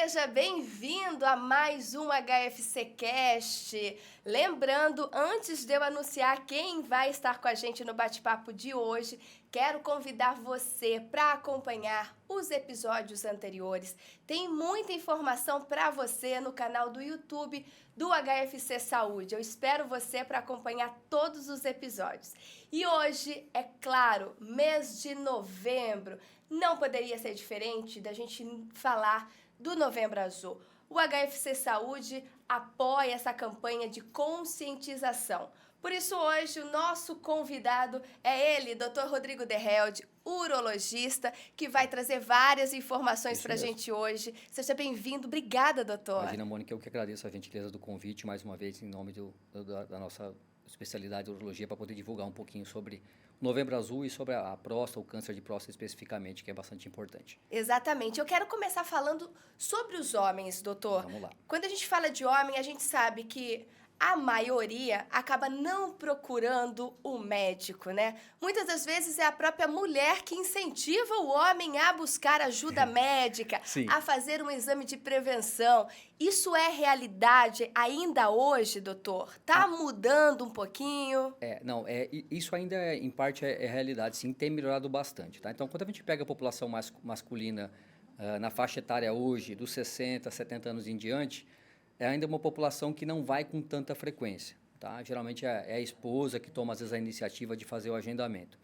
Seja bem-vindo a mais um HFC Cast. Lembrando, antes de eu anunciar quem vai estar com a gente no bate-papo de hoje, quero convidar você para acompanhar os episódios anteriores. Tem muita informação para você no canal do YouTube do HFC Saúde. Eu espero você para acompanhar todos os episódios. E hoje, é claro, mês de novembro, não poderia ser diferente da gente falar do Novembro Azul. O HFC Saúde apoia essa campanha de conscientização. Por isso, hoje, o nosso convidado é ele, Dr. Rodrigo Derreld, urologista, que vai trazer várias informações para a gente hoje. Seja bem-vindo. Obrigada, doutor. Imagina, Mônica, eu que agradeço a gentileza do convite, mais uma vez, em nome da nossa especialidade de urologia, para poder divulgar um pouquinho sobre o Novembro Azul e sobre a próstata, o câncer de próstata especificamente, que é bastante importante. Exatamente. Eu quero começar falando sobre os homens, doutor. Vamos lá. Quando a gente fala de homem, a gente sabe que a maioria acaba não procurando o médico, né? Muitas das vezes é a própria mulher que incentiva o homem a buscar ajuda médica, a fazer um exame de prevenção. Isso é realidade ainda hoje, doutor? Tá mudando um pouquinho? Isso ainda, em parte, é realidade, sim, tem melhorado bastante, tá? Então, quando a gente pega a população masculina na faixa etária hoje, dos 60, 70 anos em diante, é ainda uma população que não vai com tanta frequência, tá? Geralmente é a esposa que toma, às vezes, a iniciativa de fazer o agendamento.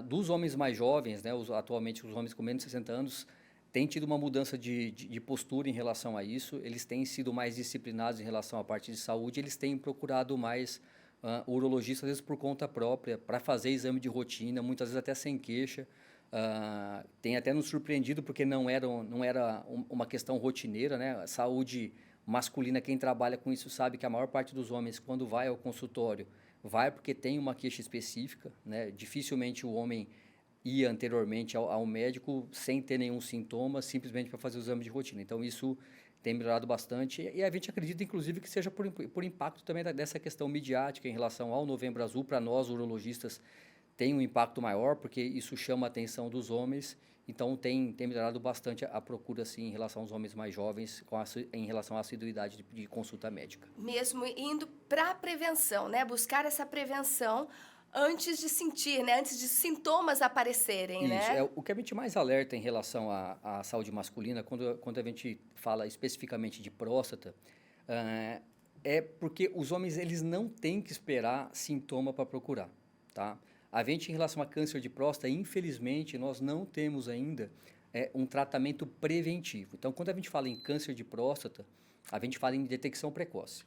Dos homens mais jovens, né, atualmente os homens com menos de 60 anos, têm tido uma mudança de postura em relação a isso, eles têm sido mais disciplinados em relação à parte de saúde, eles têm procurado mais urologistas, às vezes por conta própria, para fazer exame de rotina, muitas vezes até sem queixa. Tem até nos surpreendido porque não era uma questão rotineira, né? A saúde masculina, quem trabalha com isso sabe que a maior parte dos homens, quando vai ao consultório, vai porque tem uma queixa específica, né? Dificilmente o homem ia anteriormente ao médico sem ter nenhum sintoma, simplesmente para fazer o exame de rotina. Então, isso tem melhorado bastante e a gente acredita, inclusive, que seja por impacto também dessa questão midiática em relação ao Novembro Azul. Para nós, urologistas, tem um impacto maior, porque isso chama a atenção dos homens. Então, tem melhorado bastante a procura, assim, em relação aos homens mais jovens, em relação à assiduidade de consulta médica. Mesmo indo para a prevenção, né? Buscar essa prevenção antes de sentir, né? Antes de sintomas aparecerem, Isso, né? o que a gente mais alerta em relação à saúde masculina, quando a gente fala especificamente de próstata, é porque os homens, eles não têm que esperar sintoma para procurar, tá? A gente, em relação a câncer de próstata, infelizmente, nós não temos ainda um tratamento preventivo. Então, quando a gente fala em câncer de próstata, a gente fala em detecção precoce,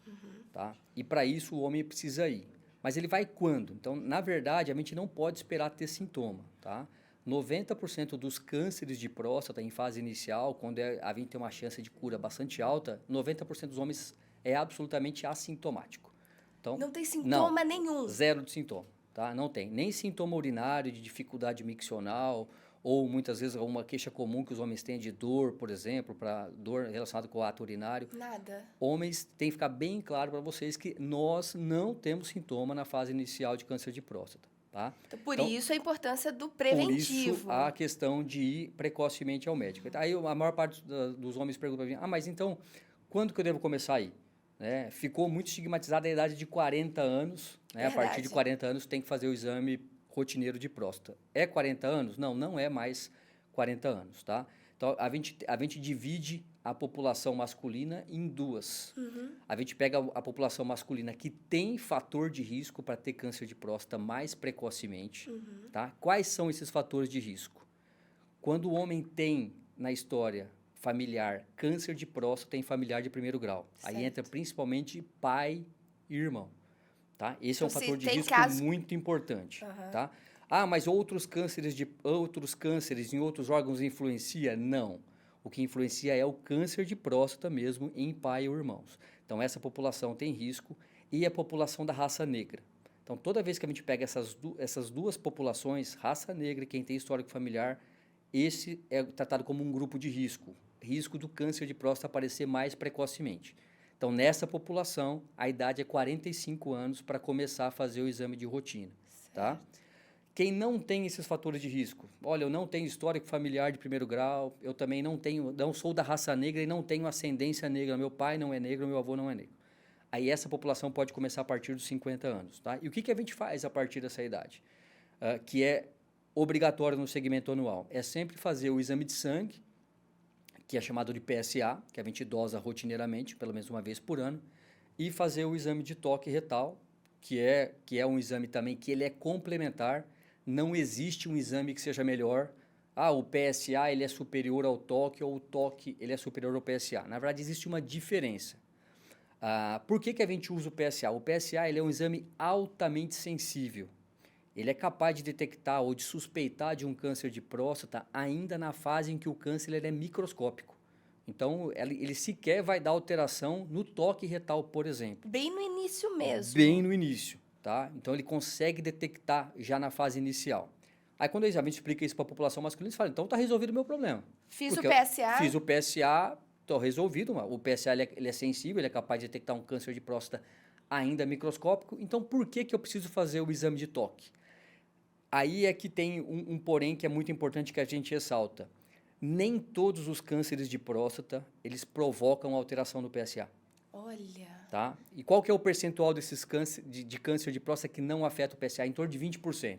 tá? E para isso o homem precisa ir. Mas ele vai quando? Então, na verdade, a gente não pode esperar ter sintoma, tá? 90% dos cânceres de próstata em fase inicial, quando a gente tem uma chance de cura bastante alta, 90% dos homens é absolutamente assintomático. Então, não tem sintoma nenhum. Zero de sintoma. Tá? Não tem nem sintoma urinário, de dificuldade miccional, ou muitas vezes uma queixa comum que os homens têm de dor, por exemplo, para dor relacionada com o ato urinário. Nada. Homens, tem que ficar bem claro para vocês que nós não temos sintoma na fase inicial de câncer de próstata. Tá? Por isso a importância do preventivo. Por isso a questão de ir precocemente ao médico. Aí a maior parte dos homens pergunta para mim, mas então, quando que eu devo começar a ir? Né? Ficou muito estigmatizada a idade de 40 anos. Né? A partir de 40 anos tem que fazer o exame rotineiro de próstata. É 40 anos? Não, não é mais 40 anos. Tá? Então, a gente divide a população masculina em duas. A gente pega a população masculina que tem fator de risco para ter câncer de próstata mais precocemente. Tá? Quais são esses fatores de risco? Quando o homem tem, na história familiar, câncer de próstata em familiar de primeiro grau. Certo. Aí entra principalmente pai e irmão. Tá? Esse então, é um fator de risco muito importante. Tá? Mas outros cânceres em outros órgãos influencia? Não. O que influencia é o câncer de próstata mesmo em pai ou irmãos. Então, essa população tem risco e a população da raça negra. Então, toda vez que a gente pega essas duas populações, raça negra e quem tem histórico familiar, esse é tratado como um grupo de risco do câncer de próstata aparecer mais precocemente. Então, nessa população, a idade é 45 anos para começar a fazer o exame de rotina. Tá? Quem não tem esses fatores de risco, olha, eu não tenho histórico familiar de primeiro grau, eu também não sou da raça negra e não tenho ascendência negra, meu pai não é negro, meu avô não é negro. Aí essa população pode começar a partir dos 50 anos, tá? E o que a gente faz a partir dessa idade? Que é obrigatório no segmento anual. É sempre fazer o exame de sangue, que é chamado de PSA, que a gente dosa rotineiramente, pelo menos uma vez por ano, e fazer o exame de toque retal, que é um exame também que ele é complementar. Não existe um exame que seja melhor. O PSA ele é superior ao toque ou o toque ele é superior ao PSA. Na verdade, existe uma diferença. Por que a gente usa o PSA? O PSA ele é um exame altamente sensível. Ele é capaz de detectar ou de suspeitar de um câncer de próstata ainda na fase em que o câncer ele é microscópico. Então, ele sequer vai dar alteração no toque retal, por exemplo. Bem no início mesmo. Bem no início, tá? Então, ele consegue detectar já na fase inicial. Aí, quando a gente explica isso para a população masculina, eles falam, então está resolvido o meu problema. Fiz o PSA. Fiz o PSA, estou resolvido. O PSA ele é sensível, ele é capaz de detectar um câncer de próstata ainda microscópico. Então, por que eu preciso fazer o exame de toque? Aí é que tem um porém que é muito importante que a gente ressalta. Nem todos os cânceres de próstata, eles provocam alteração no PSA. Olha. Tá? E qual que é o percentual desses de câncer de próstata que não afeta o PSA? Em torno de 20%.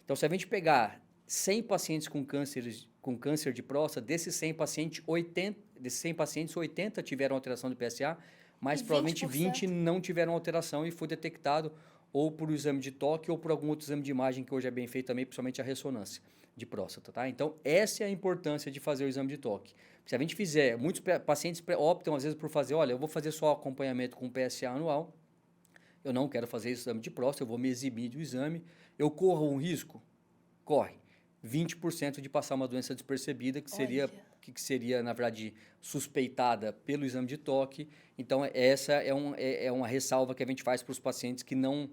Então, se a gente pegar 100 pacientes com câncer de próstata, desses 100 pacientes, 80 tiveram alteração do PSA, mas provavelmente 20 não tiveram alteração e foi detectado ou por exame de toque ou por algum outro exame de imagem que hoje é bem feito também, principalmente a ressonância de próstata, tá? Então, essa é a importância de fazer o exame de toque. Se a gente fizer, muitos pacientes optam às vezes por fazer, olha, eu vou fazer só acompanhamento com PSA anual, eu não quero fazer esse exame de próstata, eu vou me eximir do exame, eu corro um risco? Corre. 20% de passar uma doença despercebida, que seria, na verdade, suspeitada pelo exame de toque. Então, essa é uma ressalva que a gente faz para os pacientes que não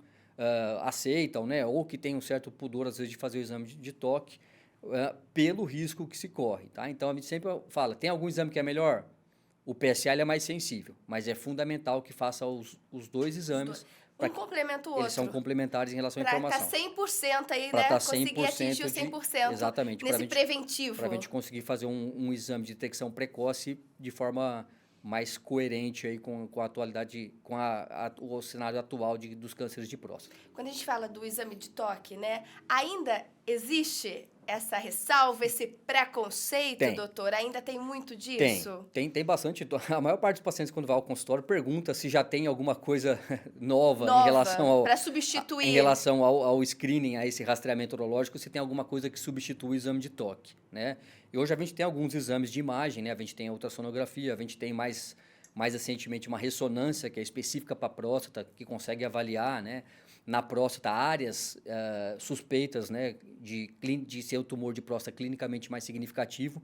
aceitam, né? Ou que têm um certo pudor, às vezes, de fazer o exame de toque, pelo risco que se corre. Tá? Então, a gente sempre fala, tem algum exame que é melhor? O PSA ele é mais sensível, mas é fundamental que faça os dois exames. Um complementa o outro. Eles são complementares em relação à informação. Para estar 100% aí, pra né? Tá conseguir atingir o 100% exatamente, nesse preventivo. Para a gente conseguir fazer um exame de detecção precoce de forma mais coerente aí com a atualidade, com o cenário atual dos cânceres de próstata. Quando a gente fala do exame de toque, né? Ainda existe essa ressalva, esse preconceito, doutor? Ainda tem muito disso? Tem bastante. A maior parte dos pacientes, quando vai ao consultório, pergunta se já tem alguma coisa nova em relação para substituir. Em relação ao screening, a esse rastreamento urológico, se tem alguma coisa que substitui o exame de toque, né? E hoje a gente tem alguns exames de imagem, né? A gente tem a ultrassonografia, a gente tem mais recentemente uma ressonância que é específica para a próstata, que consegue avaliar, né, na próstata áreas suspeitas, né, de ser o tumor de próstata clinicamente mais significativo,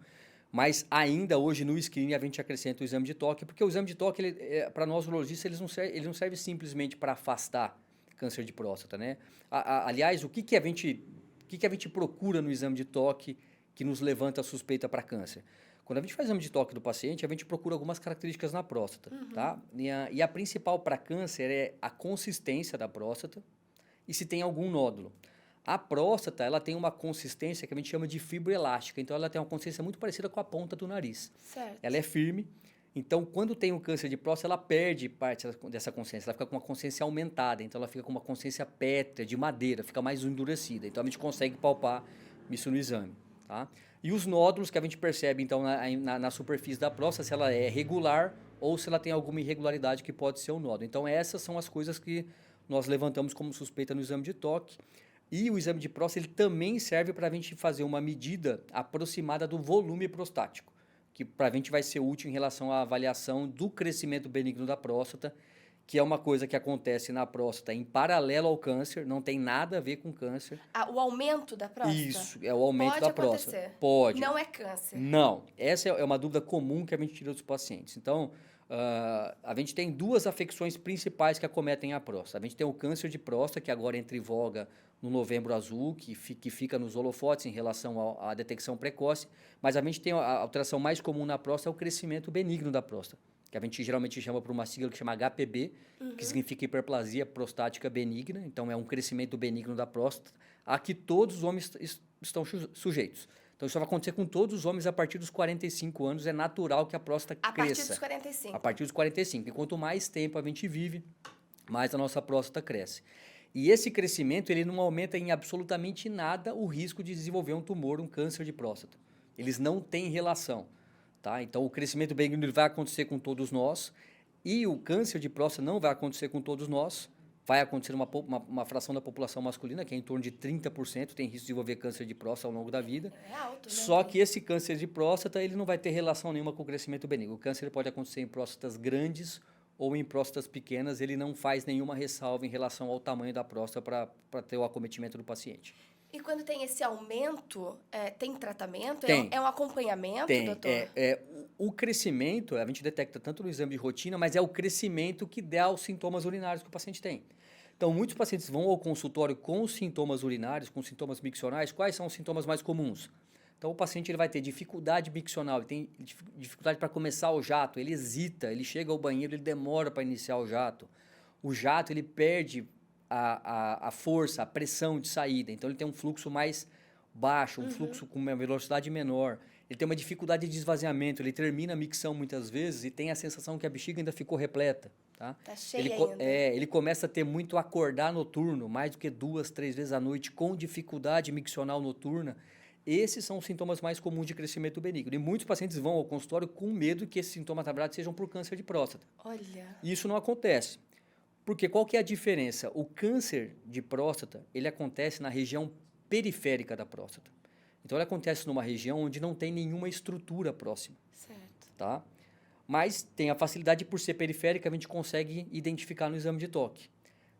mas ainda hoje no screening a gente acrescenta o exame de toque, porque o exame de toque, para nós urologistas, ele não serve simplesmente para afastar câncer de próstata, né? Aliás, o que a gente procura no exame de toque que nos levanta a suspeita para câncer? Quando a gente faz exame de toque do paciente, a gente procura algumas características na próstata, tá? E a principal para câncer é a consistência da próstata e se tem algum nódulo. A próstata, ela tem uma consistência que a gente chama de fibroelástica, então ela tem uma consistência muito parecida com a ponta do nariz. Certo. Ela é firme, então quando tem um câncer de próstata, ela perde parte dessa consistência, ela fica com uma consistência aumentada, então ela fica com uma consistência pétrea, de madeira, fica mais endurecida, então a gente consegue palpar isso no exame, tá? E os nódulos que a gente percebe, então, na superfície da próstata, se ela é regular ou se ela tem alguma irregularidade que pode ser um nódulo. Então, essas são as coisas que nós levantamos como suspeita no exame de toque. E o exame de próstata ele também serve para a gente fazer uma medida aproximada do volume prostático, que para a gente vai ser útil em relação à avaliação do crescimento benigno da próstata, que é uma coisa que acontece na próstata em paralelo ao câncer, não tem nada a ver com câncer. O aumento da próstata? Isso, é o aumento da próstata. Acontecer. Pode. Não é câncer. Não. Essa é uma dúvida comum que a gente tira dos pacientes. Então, a gente tem duas afecções principais que acometem a próstata. A gente tem o câncer de próstata, que agora entra em voga no Novembro Azul, que fica nos holofotes em relação à detecção precoce, mas a gente tem a alteração mais comum na próstata, é o crescimento benigno da próstata, que a gente geralmente chama por uma sigla que chama HPB, que significa hiperplasia prostática benigna. Então, é um crescimento benigno da próstata, a que todos os homens estão sujeitos. Então, isso vai acontecer com todos os homens a partir dos 45 anos. É natural que a próstata cresça. A partir dos 45. A partir dos 45. E quanto mais tempo a gente vive, mais a nossa próstata cresce. E esse crescimento, ele não aumenta em absolutamente nada o risco de desenvolver um tumor, um câncer de próstata. Eles não têm relação, tá? Então, o crescimento benigno vai acontecer com todos nós e o câncer de próstata não vai acontecer com todos nós. Vai acontecer uma fração da população masculina, que é em torno de 30%, tem risco de desenvolver câncer de próstata ao longo da vida. É alto, né? Só que esse câncer de próstata, ele não vai ter relação nenhuma com o crescimento benigno. O câncer pode acontecer em próstatas grandes ou em próstatas pequenas, ele não faz nenhuma ressalva em relação ao tamanho da próstata para ter o acometimento do paciente. E quando tem esse aumento, tem tratamento? Tem. É um acompanhamento, Tem. doutor? O crescimento, a gente detecta tanto no exame de rotina, mas é o crescimento que dá os sintomas urinários que o paciente tem. Então, muitos pacientes vão ao consultório com sintomas urinários, com sintomas miccionais. Quais são os sintomas mais comuns? Então, o paciente ele vai ter dificuldade miccional, ele tem dificuldade para começar o jato, ele hesita, ele chega ao banheiro, ele demora para iniciar o jato. O jato, ele perde a força, a pressão de saída. Então, ele tem um fluxo mais baixo, um fluxo com uma velocidade menor. Ele tem uma dificuldade de esvaziamento, ele termina a micção muitas vezes e tem a sensação que a bexiga ainda ficou repleta. Tá? Tá cheia ainda. Ele começa a ter muito acordar noturno, mais do que 2, 3 vezes à noite, com dificuldade miccional noturna. Esses são os sintomas mais comuns de crescimento benigno. E muitos pacientes vão ao consultório com medo que esses sintomas, na verdade, sejam por câncer de próstata. Olha. Isso não acontece. Porque qual que é a diferença? O câncer de próstata, ele acontece na região periférica da próstata. Então, ele acontece numa região onde não tem nenhuma estrutura próxima. Certo. Tá? Mas tem a facilidade, por ser periférica, a gente consegue identificar no exame de toque.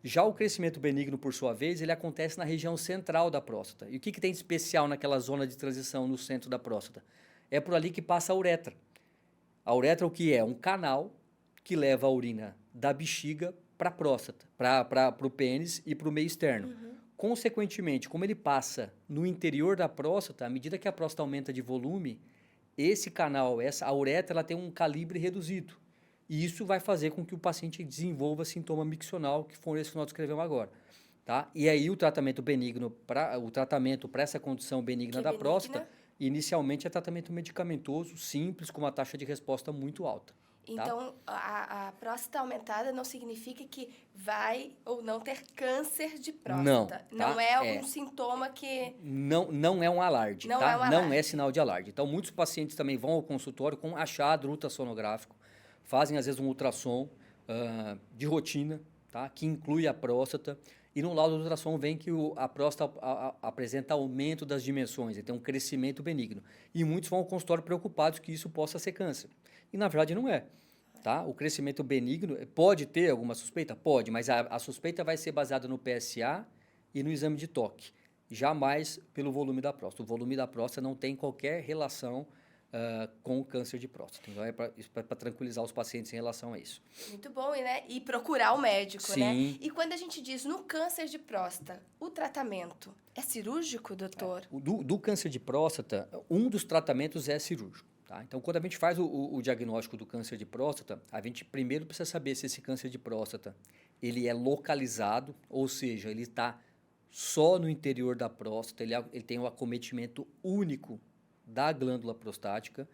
Já o crescimento benigno, por sua vez, ele acontece na região central da próstata. E o que tem de especial naquela zona de transição no centro da próstata? É por ali que passa a uretra. A uretra, o que é? Um canal que leva a urina da bexiga para a próstata, para o pênis e para o meio externo. Consequentemente, como ele passa no interior da próstata, à medida que a próstata aumenta de volume, esse canal, a uretra, ela tem um calibre reduzido. E isso vai fazer com que o paciente desenvolva sintoma miccional, que foi esse que nós descrevemos agora. Tá? E aí o tratamento benigno, para essa condição benigna da próstata, inicialmente é tratamento medicamentoso, simples, com uma taxa de resposta muito alta. Então, a próstata aumentada não significa que vai ou não ter câncer de próstata. Não é algum sintoma que... Não é um alarde, não tá? É um alarde. Não é sinal de alarde. Então, muitos pacientes também vão ao consultório com achado ultrassonográfico, fazem, às vezes, um ultrassom de rotina, tá? Que inclui a próstata. E no laudo do ultrassom vem que a próstata apresenta aumento das dimensões, tem um crescimento benigno. E muitos vão ao consultório preocupados que isso possa ser câncer. E, na verdade, não é. Tá? O crescimento benigno pode ter alguma suspeita? Pode, mas a suspeita vai ser baseada no PSA e no exame de toque. Jamais pelo volume da próstata. O volume da próstata não tem qualquer relação com o câncer de próstata. Então, é para tranquilizar os pacientes em relação a isso. Muito bom, né? E procurar o médico, Sim. né? E quando a gente diz no câncer de próstata, o tratamento é cirúrgico, doutor? Do câncer de próstata, um dos tratamentos é cirúrgico. Tá? Então, quando a gente faz o diagnóstico do câncer de próstata, a gente primeiro precisa saber se esse câncer de próstata ele é localizado, ou seja, ele está só no interior da próstata, ele tem um acometimento único da glândula prostática,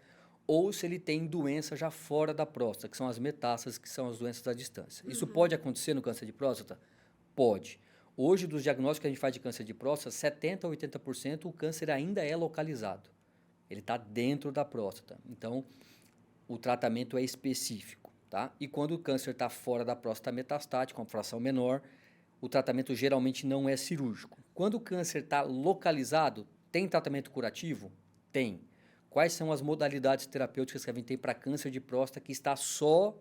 ou se ele tem doença já fora da próstata, que são as metástases, que são as doenças à distância. Isso pode acontecer no câncer de próstata? Pode. Hoje, dos diagnósticos que a gente faz de câncer de próstata, 70% a 80% o câncer ainda é localizado. Ele está dentro da próstata. Então, o tratamento é específico. Tá? E quando o câncer está fora da próstata metastática, uma fração menor, o tratamento geralmente não é cirúrgico. Quando o câncer está localizado, tem tratamento curativo? Tem. Quais são as modalidades terapêuticas que a gente tem para câncer de próstata que está só,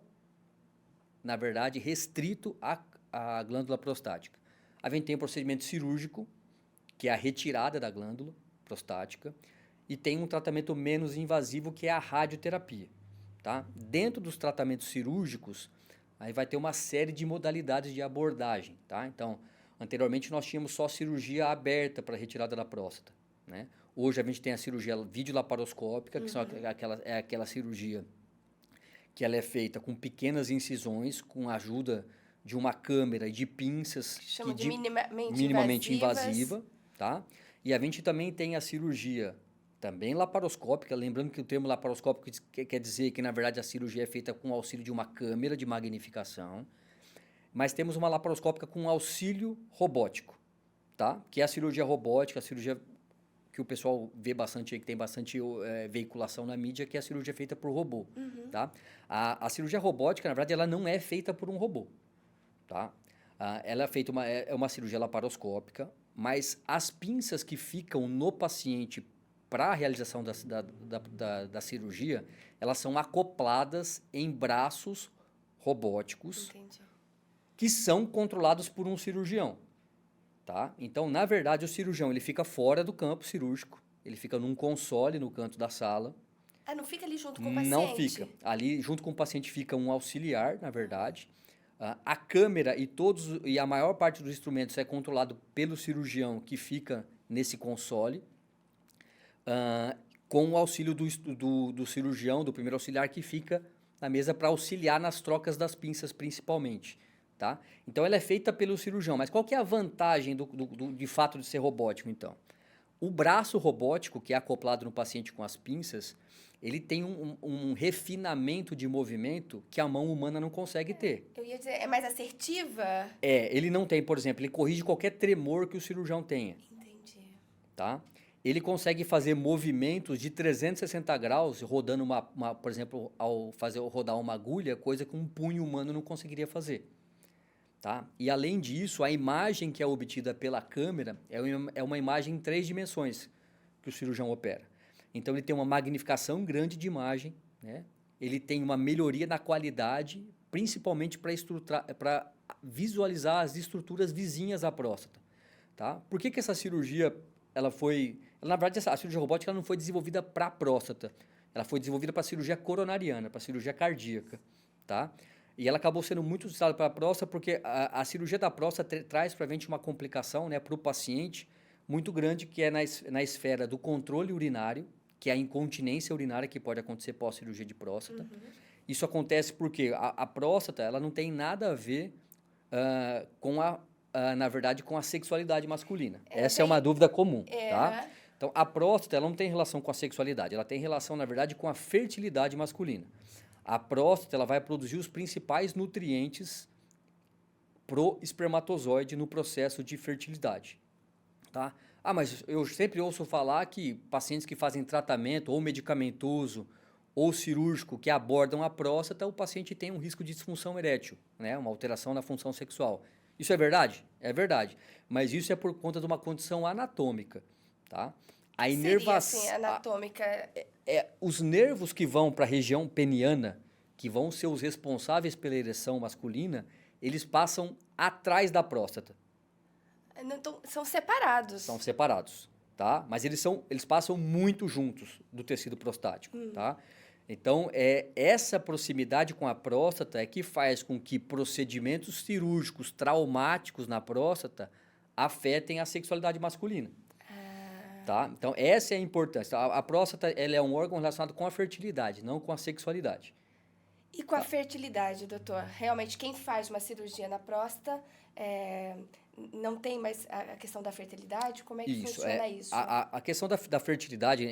na verdade, restrito à glândula prostática? A gente tem o procedimento cirúrgico, que é a retirada da glândula prostática, e tem um tratamento menos invasivo, que é a radioterapia. Tá? Dentro dos tratamentos cirúrgicos, aí vai ter uma série de modalidades de abordagem. Tá? Então, anteriormente nós tínhamos só cirurgia aberta para retirada da próstata, né? Hoje a gente tem a cirurgia videolaparoscópica, que são aquela cirurgia que ela é feita com pequenas incisões, com a ajuda de uma câmera e de pinças Chama de minimamente invasiva, tá? E a gente também tem a cirurgia também laparoscópica, lembrando que o termo laparoscópico quer dizer que, na verdade, a cirurgia é feita com o auxílio de uma câmera de magnificação, mas temos uma laparoscópica com auxílio robótico, tá? Que é a cirurgia robótica, a cirurgia que o pessoal vê bastante, que tem bastante veiculação na mídia, que é a cirurgia feita por robô, tá? A cirurgia robótica, na verdade, ela não é feita por um robô, tá? Ela é feita uma cirurgia laparoscópica, mas as pinças que ficam no paciente para a realização da cirurgia, elas são acopladas em braços robóticos. Entendi. Que são controlados por um cirurgião. Tá? Então, na verdade, o cirurgião ele fica fora do campo cirúrgico, ele fica num console no canto da sala. Ah, não fica ali junto com o paciente? Não fica. Ali, junto com o paciente, fica um auxiliar, na verdade. A câmera e a maior parte dos instrumentos é controlado pelo cirurgião que fica nesse console, com o auxílio do cirurgião, do primeiro auxiliar, que fica na mesa para auxiliar nas trocas das pinças, principalmente. Tá? Então, ela é feita pelo cirurgião. Mas qual que é a vantagem de fato de ser robótico, então? O braço robótico, que é acoplado no paciente com as pinças, ele tem um refinamento de movimento que a mão humana não consegue ter. Eu ia dizer, é mais assertiva? Ele não tem, por exemplo, ele corrige qualquer tremor que o cirurgião tenha. Entendi. Tá? Ele consegue fazer movimentos de 360 graus, rodando por exemplo, ao rodar uma agulha, coisa que um punho humano não conseguiria fazer. Tá? E, além disso, a imagem que é obtida pela câmera é uma imagem em 3 dimensões que o cirurgião opera. Então, ele tem uma magnificação grande de imagem, né? Ele tem uma melhoria na qualidade, principalmente para visualizar as estruturas vizinhas à próstata. Tá? Por que essa cirurgia, na verdade, a cirurgia robótica ela não foi desenvolvida para a próstata, ela foi desenvolvida para a cirurgia coronariana, para a cirurgia cardíaca, tá? E ela acabou sendo muito utilizada para a próstata porque a cirurgia da próstata traz para a gente uma complicação, né, para o paciente muito grande, que é na esfera do controle urinário, que é a incontinência urinária que pode acontecer pós-cirurgia de próstata. Isso acontece porque a próstata ela não tem nada a ver na verdade, com a sexualidade masculina. Essa é uma dúvida comum, tá? Então, a próstata ela não tem relação com a sexualidade, ela tem relação, na verdade, com a fertilidade masculina. A próstata ela vai produzir os principais nutrientes pro espermatozoide no processo de fertilidade, tá? Mas eu sempre ouço falar que pacientes que fazem tratamento ou medicamentoso ou cirúrgico que abordam a próstata, o paciente tem um risco de disfunção erétil, né? Uma alteração na função sexual. Isso é verdade? É verdade. Mas isso é por conta de uma condição anatômica, tá? A inervação... Seria, assim, anatômica... Os nervos que vão para a região peniana, que vão ser os responsáveis pela ereção masculina, eles passam atrás da próstata. Então, são separados. São separados, tá? Mas eles passam muito juntos do tecido prostático, tá? Então, essa proximidade com a próstata é que faz com que procedimentos cirúrgicos traumáticos na próstata afetem a sexualidade masculina. Tá? Então, essa é a importância. A próstata ela é um órgão relacionado com a fertilidade, não com a sexualidade. E com a fertilidade, doutor? Realmente, quem faz uma cirurgia na próstata não tem mais a questão da fertilidade? Como é que funciona isso? A questão da fertilidade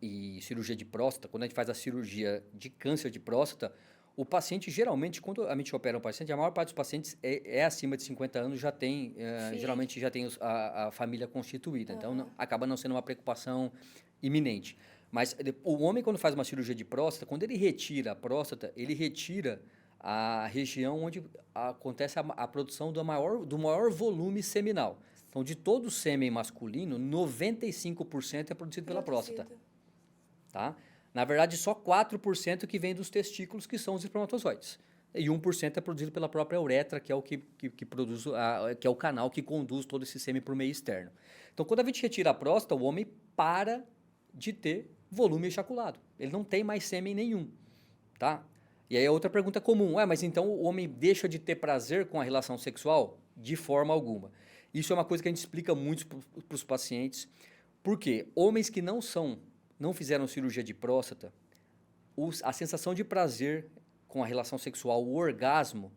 e cirurgia de próstata, quando a gente faz a cirurgia de câncer de próstata, o paciente, geralmente, quando a gente opera um paciente, a maior parte dos pacientes é acima de 50 anos, geralmente já tem a família constituída. Então, acaba não sendo uma preocupação iminente. Mas o homem, quando faz uma cirurgia de próstata, quando ele retira a próstata, ele retira a região onde acontece a produção do maior volume seminal. Então, de todo o sêmen masculino, 95% é produzido pela próstata. Tá? Na verdade, só 4% que vem dos testículos, que são os espermatozoides. E 1% é produzido pela própria uretra, que é o que produz, que é o canal que conduz todo esse sêmen para o meio externo. Então, quando a gente retira a próstata, o homem para de ter volume ejaculado. Ele não tem mais sêmen nenhum, tá? E aí a outra pergunta comum, mas então o homem deixa de ter prazer com a relação sexual? De forma alguma. Isso é uma coisa que a gente explica muito para os pacientes, porque homens que não fizeram cirurgia de próstata, a sensação de prazer com a relação sexual, o orgasmo,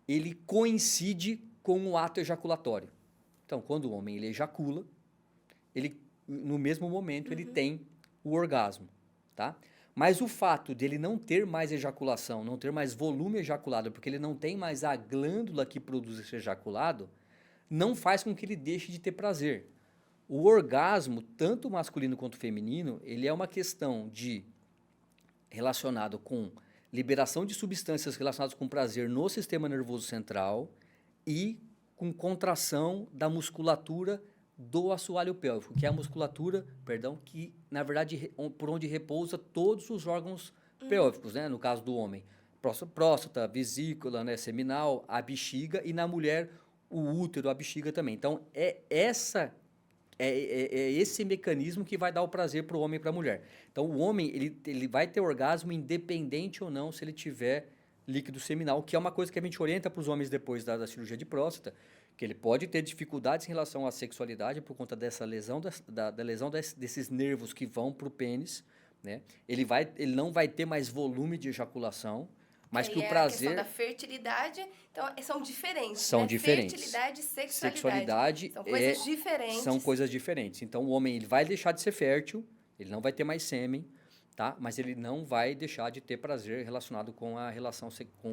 ele coincide com o ato ejaculatório. Então, quando o homem ele ejacula, no mesmo momento ele tem o orgasmo, tá? Mas o fato de ele não ter mais ejaculação, não ter mais volume ejaculado, porque ele não tem mais a glândula que produz esse ejaculado, não faz com que ele deixe de ter prazer. O orgasmo, tanto masculino quanto feminino, ele é uma questão relacionado com liberação de substâncias relacionadas com prazer no sistema nervoso central e com contração da musculatura do assoalho pélvico, que é a musculatura, que na verdade por onde repousa todos os órgãos pélvicos, né? No caso do homem, próstata, vesícula, né? Seminal, a bexiga, e na mulher o útero, a bexiga também. Então é esse mecanismo que vai dar o prazer para o homem e para a mulher. Então o homem ele vai ter orgasmo independente ou não se ele tiver líquido seminal, que é uma coisa que a gente orienta para os homens depois da cirurgia de próstata, que ele pode ter dificuldades em relação à sexualidade por conta dessa lesão, da lesão desses nervos que vão para o pênis, né? Ele não vai ter mais volume de ejaculação, mas que o prazer... a questão da fertilidade, então, são diferentes, São né? diferentes. Fertilidade e sexualidade. São coisas diferentes. São coisas diferentes. Então, o homem ele vai deixar de ser fértil, ele não vai ter mais sêmen, tá? Mas ele não vai deixar de ter prazer relacionado com a relação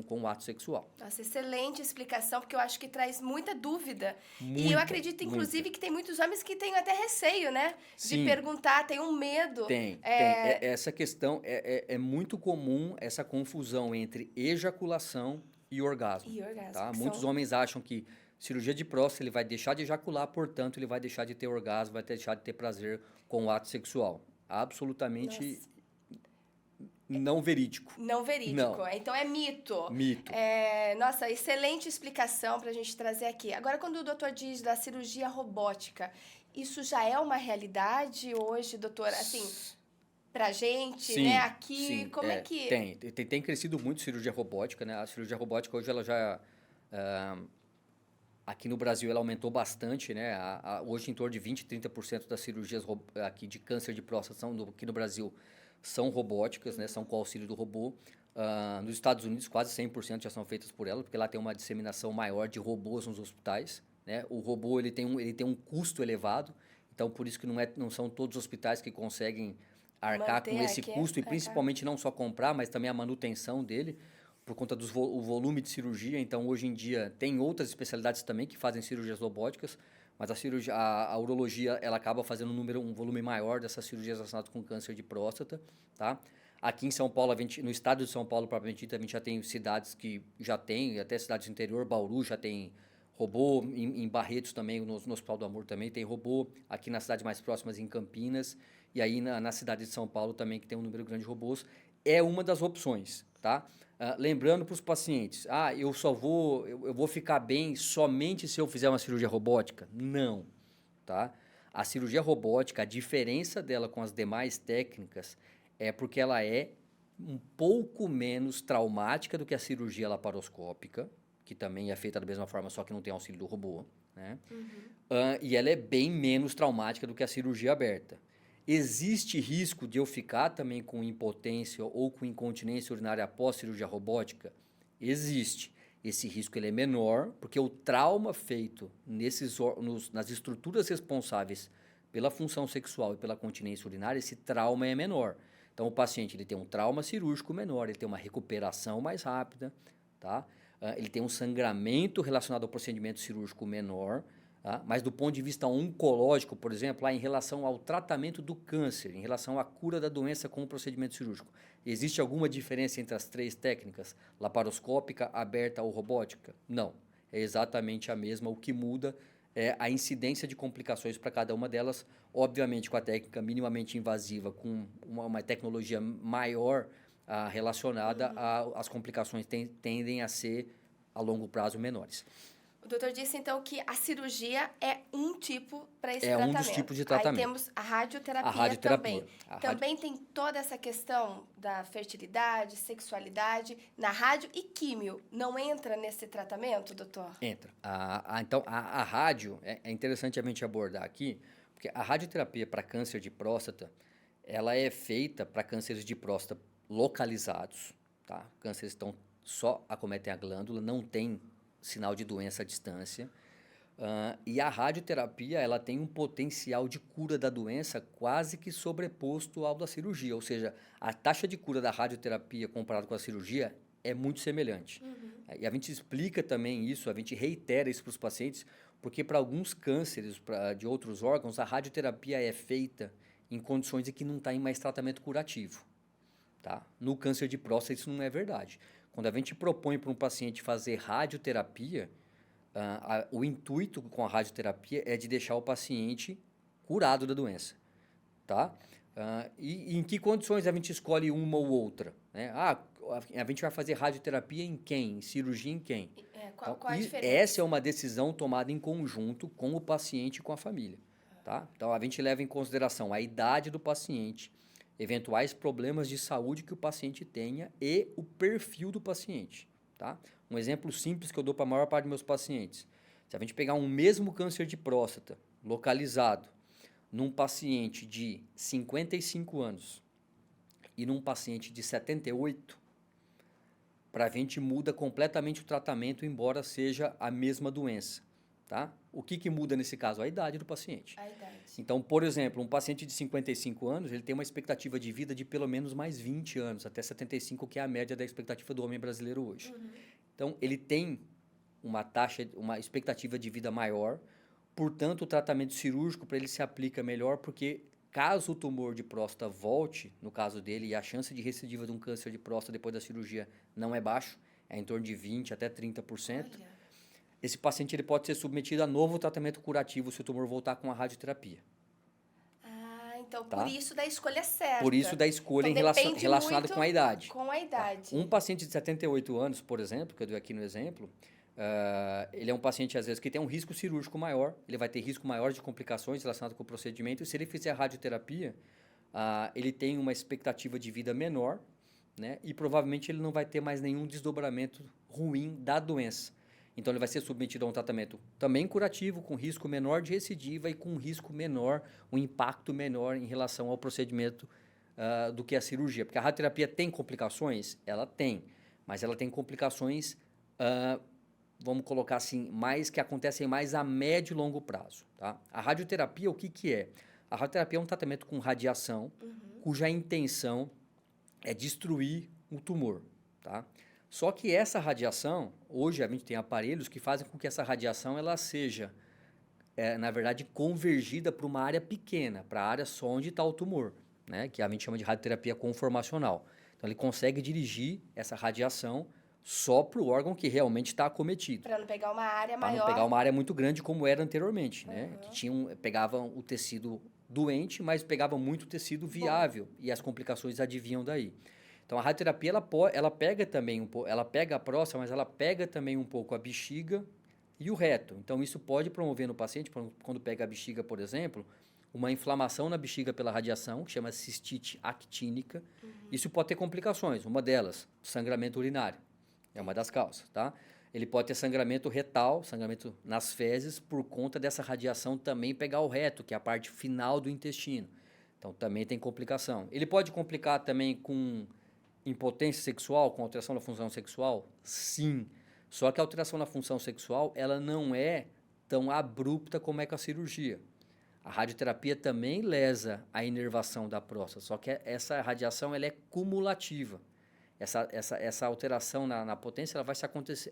com o ato sexual. Nossa, excelente explicação, porque eu acho que traz muita dúvida. E eu acredito, inclusive, que tem muitos homens que têm até receio, né? Sim. De perguntar, tem um medo. Tem. Essa questão, é muito comum essa confusão entre ejaculação e orgasmo. Tá? Muitos homens acham que cirurgia de próstata ele vai deixar de ejacular, portanto, ele vai deixar de ter orgasmo, vai deixar de ter prazer com o ato sexual. Absolutamente... Nossa. Não verídico. Não verídico. Não. Então é mito. Mito. Nossa, excelente explicação para a gente trazer aqui. Agora, quando o doutor diz da cirurgia robótica, isso já é uma realidade hoje, doutor? Assim, pra gente, sim, né? Aqui, sim, como é que... Tem crescido muito cirurgia robótica, né? A cirurgia robótica hoje, ela já... aqui no Brasil, ela aumentou bastante, né? Hoje, em torno de 20%, 30% das cirurgias aqui de câncer de próstata aqui no Brasil são robóticas, né? São com o auxílio do robô. Nos Estados Unidos, quase 100% já são feitas por ela, porque lá tem uma disseminação maior de robôs nos hospitais, né? O robô ele tem um custo elevado, então por isso que não são todos os hospitais que conseguem arcar com esse custo, e principalmente não só comprar, mas também a manutenção dele, por conta do volume de cirurgia. Então, hoje em dia, tem outras especialidades também que fazem cirurgias robóticas, mas a urologia ela acaba fazendo um volume maior dessas cirurgias relacionadas com câncer de próstata, tá? Aqui em São Paulo, no estado de São Paulo, propriamente dito, a gente já tem cidades que já tem, até cidades do interior, Bauru já tem robô, em Barretos também, no Hospital do Amor também tem robô, aqui nas cidades mais próximas, em Campinas, e aí na cidade de São Paulo também, que tem um número grande de robôs, é uma das opções, tá? Lembrando para os pacientes, eu vou ficar bem somente se eu fizer uma cirurgia robótica? Não, tá? A cirurgia robótica, a diferença dela com as demais técnicas é porque ela é um pouco menos traumática do que a cirurgia laparoscópica, que também é feita da mesma forma, só que não tem auxílio do robô, né? E ela é bem menos traumática do que a cirurgia aberta. Existe risco de eu ficar também com impotência ou com incontinência urinária após cirurgia robótica? Existe. Esse risco ele é menor, porque o trauma feito nas estruturas responsáveis pela função sexual e pela continência urinária, esse trauma é menor. Então, o paciente ele tem um trauma cirúrgico menor, ele tem uma recuperação mais rápida, tá? Ele tem um sangramento relacionado ao procedimento cirúrgico menor, tá? Mas do ponto de vista oncológico, por exemplo, em relação ao tratamento do câncer, em relação à cura da doença com o procedimento cirúrgico, existe alguma diferença entre as três técnicas, laparoscópica, aberta ou robótica? Não, é exatamente a mesma. O que muda é a incidência de complicações para cada uma delas, obviamente com a técnica minimamente invasiva, com uma tecnologia maior relacionada às complicações tendem a ser, a longo prazo, menores. O doutor disse, então, que a cirurgia é um tipo para esse tratamento. É um dos tipos de tratamento. Aí temos a radioterapia também. Também tem toda essa questão da fertilidade, sexualidade, na rádio e químio. Não entra nesse tratamento, doutor? Entra. Então, a rádio, é interessante a gente abordar aqui, porque a radioterapia para câncer de próstata, ela é feita para cânceres de próstata localizados, tá? Cânceres estão só acometem a glândula, não tem sinal de doença à distância. E a radioterapia, ela tem um potencial de cura da doença quase que sobreposto ao da cirurgia. Ou seja, a taxa de cura da radioterapia comparado com a cirurgia é muito semelhante. E a gente explica também isso, a gente reitera isso para os pacientes, porque para alguns cânceres de outros órgãos, a radioterapia é feita em condições em que não está em mais tratamento curativo. Tá? No câncer de próstata, isso não é verdade. Quando a gente propõe para um paciente fazer radioterapia, o intuito com a radioterapia é de deixar o paciente curado da doença, tá? E em que condições a gente escolhe uma ou outra, né? A gente vai fazer radioterapia em quem? Cirurgia em quem? Qual a diferença? Essa é uma decisão tomada em conjunto com o paciente e com a família, tá? Então, a gente leva em consideração a idade do paciente, eventuais problemas de saúde que o paciente tenha e o perfil do paciente, tá? Um exemplo simples que eu dou para a maior parte dos meus pacientes. Se a gente pegar um mesmo câncer de próstata localizado num paciente de 55 anos e num paciente de 78, para a gente muda completamente o tratamento, embora seja a mesma doença, tá? O que muda nesse caso? A idade do paciente. A idade. Então, por exemplo, um paciente de 55 anos, ele tem uma expectativa de vida de pelo menos mais 20 anos, até 75, que é a média da expectativa do homem brasileiro hoje. Então, ele tem uma expectativa de vida maior, portanto, o tratamento cirúrgico para ele se aplica melhor, porque caso o tumor de próstata volte, no caso dele, e a chance de recidiva de um câncer de próstata depois da cirurgia não é baixo, é em torno de 20% até 30%, esse paciente ele pode ser submetido a novo tratamento curativo se o tumor voltar com a radioterapia. Então, por isso da escolha certa. Por isso da escolha então, relacionada com a idade. Com a idade. Um paciente de 78 anos, por exemplo, que eu dei aqui no exemplo, ele é um paciente, às vezes, que tem um risco cirúrgico maior, ele vai ter risco maior de complicações relacionadas com o procedimento, e se ele fizer a radioterapia, ele tem uma expectativa de vida menor, né? E provavelmente ele não vai ter mais nenhum desdobramento ruim da doença. Então, ele vai ser submetido a um tratamento também curativo, com risco menor de recidiva e com um risco menor, um impacto menor em relação ao procedimento do que a cirurgia. Porque a radioterapia tem complicações? Ela tem, mas ela tem complicações, vamos colocar assim, que acontecem mais a médio e longo prazo. Tá? A radioterapia, o que é? A radioterapia é um tratamento com radiação, cuja intenção é destruir o tumor, tá? Só que essa radiação, hoje a gente tem aparelhos que fazem com que essa radiação ela seja, na verdade, convergida para uma área pequena, para a área só onde está o tumor, né? Que a gente chama de radioterapia conformacional. Então, ele consegue dirigir essa radiação só para o órgão que realmente está acometido. Para não pegar uma área maior. Para não pegar uma área muito grande como era anteriormente, né? Que pegavam o tecido doente, mas pegavam muito tecido viável e as complicações advinham daí. Então, a radioterapia, ela pega também ela pega a próstata, mas ela pega também um pouco a bexiga e o reto. Então, isso pode promover no paciente, quando pega a bexiga, por exemplo, uma inflamação na bexiga pela radiação, que chama cistite actínica. Isso pode ter complicações. Uma delas, sangramento urinário. É uma das causas, tá? Ele pode ter sangramento retal, sangramento nas fezes, por conta dessa radiação também pegar o reto, que é a parte final do intestino. Então, também tem complicação. Ele pode complicar também com impotência sexual, com alteração da função sexual? Sim. Só que a alteração da função sexual, ela não é tão abrupta como é com a cirurgia. A radioterapia também lesa a inervação da próstata, só que essa radiação ela é cumulativa. Essa alteração na potência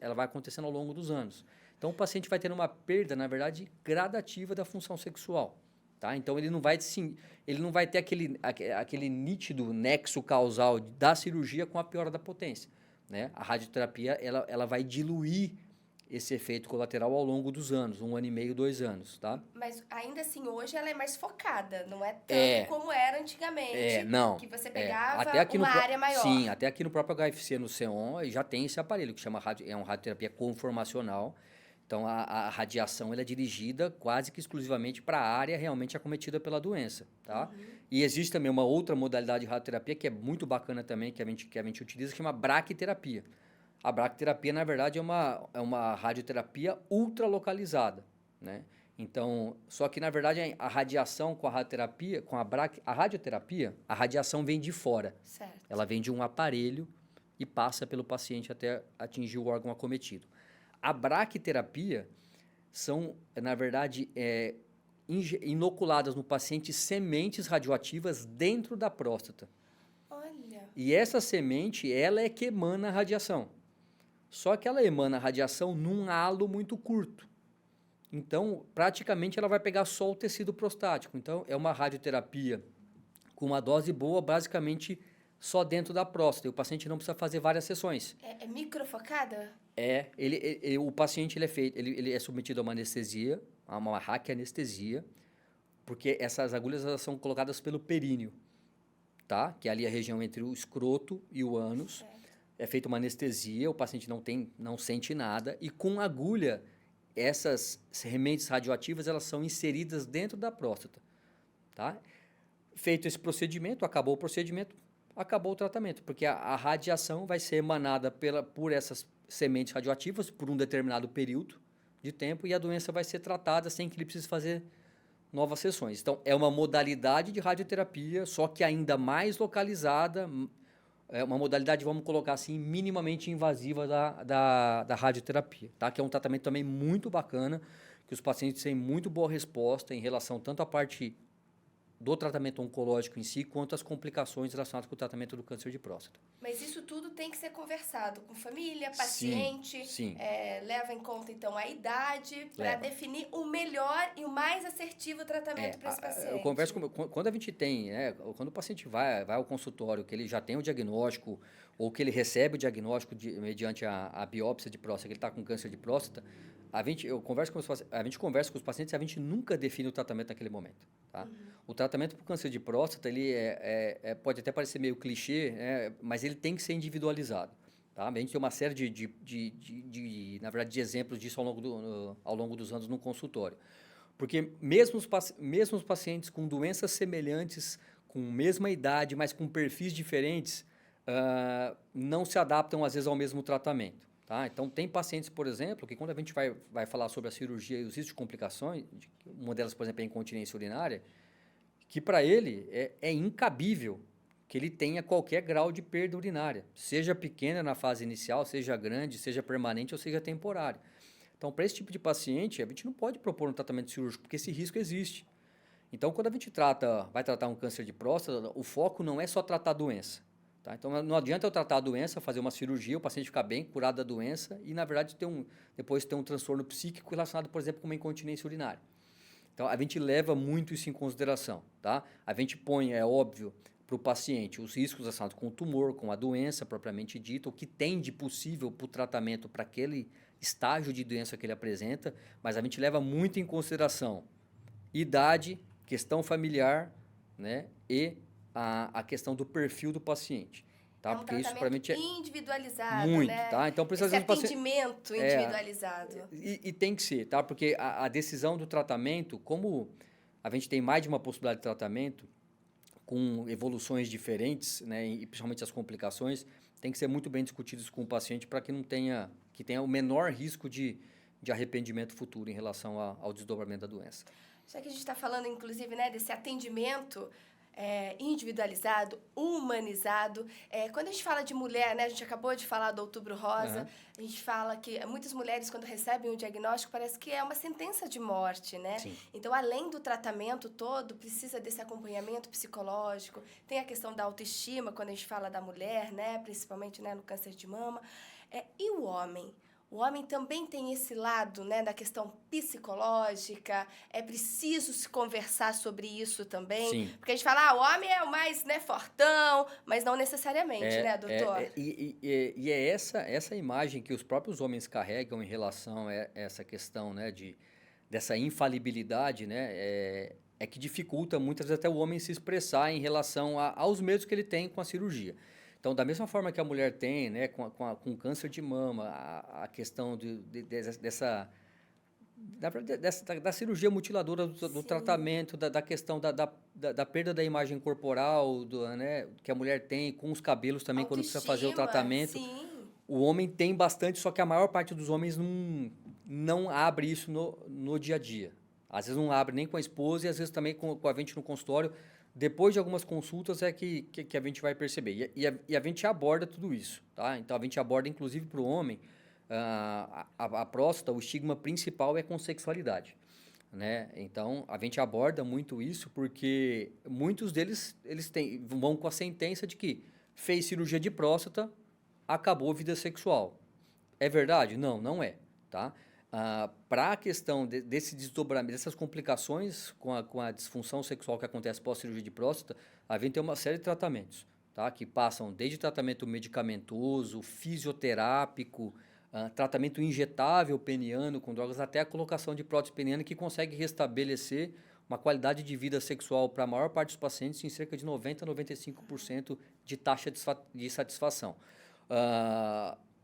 ela vai acontecendo ao longo dos anos. Então, o paciente vai tendo uma perda, na verdade, gradativa da função sexual. Tá? Então, ele não vai ter aquele nítido nexo causal da cirurgia com a piora da potência. Né? A radioterapia ela vai diluir esse efeito colateral ao longo dos anos, 1 ano e meio, 2 anos. Tá? Mas, ainda assim, hoje ela é mais focada, não é tanto como era antigamente. Não. Que você pegava até uma área maior. Sim, até aqui no próprio HFC, no CEON, já tem esse aparelho que chama uma radioterapia conformacional. Então, a radiação ela é dirigida quase que exclusivamente para a área realmente acometida pela doença, tá? E existe também uma outra modalidade de radioterapia que é muito bacana também, que a gente utiliza, que chama braquiterapia. A braquiterapia, na verdade, é uma radioterapia ultralocalizada, né? Então, só que na verdade a radiação com a radioterapia, a radioterapia, a radiação vem de fora. Certo. Ela vem de um aparelho e passa pelo paciente até atingir o órgão acometido. A braquiterapia são, na verdade, inoculadas no paciente sementes radioativas dentro da próstata. Olha. E essa semente, ela é que emana a radiação. Só que ela emana a radiação num halo muito curto. Então, praticamente, ela vai pegar só o tecido prostático. Então, é uma radioterapia com uma dose boa, basicamente, só dentro da próstata. E o paciente não precisa fazer várias sessões. É microfocada? O paciente ele é submetido a uma anestesia, a uma raquianestesia, porque essas agulhas elas são colocadas pelo períneo, tá? Que é ali a região entre o escroto e o ânus. Certo. É feita uma anestesia, o paciente não sente nada, e com agulha, essas sementes radioativas elas são inseridas dentro da próstata, tá? Feito esse procedimento, acabou o procedimento, acabou o tratamento, porque a radiação vai ser emanada por essas sementes radioativas por um determinado período de tempo e a doença vai ser tratada sem que ele precise fazer novas sessões. Então, é uma modalidade de radioterapia, só que ainda mais localizada, é uma modalidade, vamos colocar assim, minimamente invasiva da radioterapia, tá? Que é um tratamento também muito bacana, que os pacientes têm muito boa resposta em relação tanto à parte do tratamento oncológico em si, quanto às complicações relacionadas com o tratamento do câncer de próstata. Mas isso tudo tem que ser conversado com família, paciente. Sim. Leva em conta, então, a idade para definir o melhor e o mais assertivo tratamento para esse paciente. Eu converso quando a gente tem, quando o paciente vai ao consultório, que ele já tem o diagnóstico, ou que ele recebe o diagnóstico mediante a biópsia de próstata, que ele está com câncer de próstata, a gente conversa com os pacientes e a gente nunca define o tratamento naquele momento. Tá? O tratamento para o câncer de próstata, ele pode até parecer meio clichê, mas ele tem que ser individualizado. Tá? A gente tem uma série na verdade, de exemplos disso ao longo dos anos no consultório. Porque mesmo os pacientes com doenças semelhantes, com mesma idade, mas com perfis diferentes, não se adaptam, às vezes, ao mesmo tratamento. Tá? Então, tem pacientes, por exemplo, que quando a gente vai falar sobre a cirurgia e os riscos de complicações, uma delas, por exemplo, é a incontinência urinária, que para ele é incabível que ele tenha qualquer grau de perda urinária, seja pequena na fase inicial, seja grande, seja permanente ou seja temporária. Então, para esse tipo de paciente, a gente não pode propor um tratamento cirúrgico, porque esse risco existe. Então, quando a gente vai tratar um câncer de próstata, o foco não é só tratar a doença. Tá? Então, não adianta eu tratar a doença, fazer uma cirurgia, o paciente ficar bem, curado da doença, e, na verdade, depois ter um transtorno psíquico relacionado, por exemplo, com uma incontinência urinária. Então, a gente leva muito isso em consideração. Tá? A gente põe, é óbvio, para o paciente os riscos relacionados com o tumor, com a doença propriamente dita, o que tem de possível para o tratamento para aquele estágio de doença que ele apresenta, mas a gente leva muito em consideração idade, questão familiar, né, e a questão do perfil do paciente. Tá? Porque isso para mim é individualizado, muito, né? Tá? Então, esse atendimento individualizado. E tem que ser, tá? Porque a decisão do tratamento, como a gente tem mais de uma possibilidade de tratamento, com evoluções diferentes, né, e principalmente as complicações, tem que ser muito bem discutidos com o paciente para que tenha o menor risco de arrependimento futuro em relação ao desdobramento da doença. Já que a gente está falando, inclusive, né, desse atendimento individualizado, humanizado. Quando a gente fala de mulher, né, a gente acabou de falar do Outubro Rosa, a gente fala que muitas mulheres, quando recebem um diagnóstico, parece que é uma sentença de morte, né? Sim. Então, além do tratamento todo, precisa desse acompanhamento psicológico, tem a questão da autoestima, quando a gente fala da mulher, né, principalmente, né, no câncer de mama. E o homem? O homem também tem esse lado, né, da questão psicológica. É preciso se conversar sobre isso também. Sim. Porque a gente fala, o homem é o mais, né, fortão, mas não necessariamente, né, doutor? E é essa imagem que os próprios homens carregam em relação a essa questão, né, dessa infalibilidade, né, que dificulta muitas vezes até o homem se expressar em relação aos medos que ele tem com a cirurgia. Então, da mesma forma que a mulher tem, né, com câncer de mama, a questão da cirurgia mutiladora do tratamento, da questão da perda da imagem corporal, né, que a mulher tem, com os cabelos também, quando precisa fazer o tratamento. Sim. O homem tem bastante, só que a maior parte dos homens não abre isso no dia a dia. Às vezes não abre nem com a esposa e às vezes também com a gente no consultório. Depois de algumas consultas é que a gente vai perceber. E a gente aborda tudo isso, tá? Então, a gente aborda, inclusive, para o homem, a próstata, o estigma principal é com sexualidade, né? Então, a gente aborda muito isso porque muitos deles vão com a sentença de que fez cirurgia de próstata, acabou a vida sexual. É verdade? Não, não é, tá? Para a questão desse desdobramento, dessas complicações com a disfunção sexual que acontece pós-cirurgia de próstata, a gente tem uma série de tratamentos, tá? Que passam desde tratamento medicamentoso, fisioterápico, tratamento injetável peniano com drogas, até a colocação de prótese peniana que consegue restabelecer uma qualidade de vida sexual para a maior parte dos pacientes em cerca de 90% a 95% de taxa de satisfação.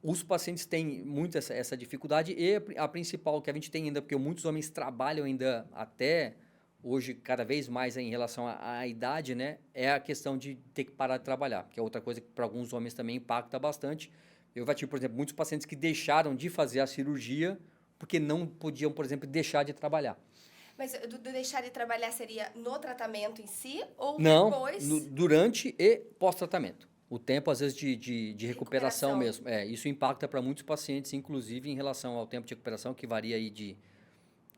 Os pacientes têm muito essa dificuldade e a principal que a gente tem ainda, porque muitos homens trabalham ainda até hoje cada vez mais em relação à idade, né? É a questão de ter que parar de trabalhar, que é outra coisa que para alguns homens também impacta bastante. Eu já tive, por exemplo, muitos pacientes que deixaram de fazer a cirurgia porque não podiam, por exemplo, deixar de trabalhar. Mas do deixar de trabalhar seria no tratamento em si ou não, depois? Durante e pós-tratamento. O tempo, às vezes, de recuperação mesmo. Isso impacta para muitos pacientes, inclusive em relação ao tempo de recuperação, que varia aí de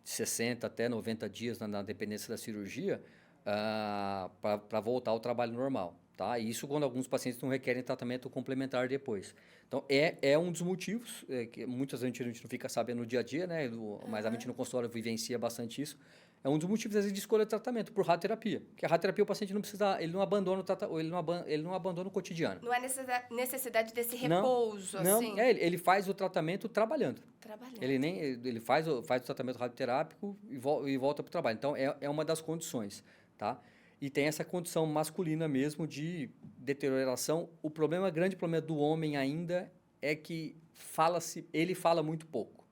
60 até 90 dias na dependência da cirurgia, para voltar ao trabalho normal. Tá? E isso quando alguns pacientes não requerem tratamento complementar depois. Então, é um dos motivos, que muitas vezes a gente não fica sabendo no dia a dia, né? Mas a gente no consultório vivencia bastante isso. É um dos motivos, às vezes, de escolha de tratamento por radioterapia. Porque a radioterapia o paciente não precisa, ele não abandona ele não abandona o cotidiano. Não há necessidade desse repouso, não, assim? Ele faz o tratamento trabalhando. Trabalhando. Ele faz o tratamento radioterápico e volta para o trabalho. Então, é uma das condições, tá? E tem essa condição masculina mesmo de deterioração. O grande problema do homem ainda é que ele fala muito pouco.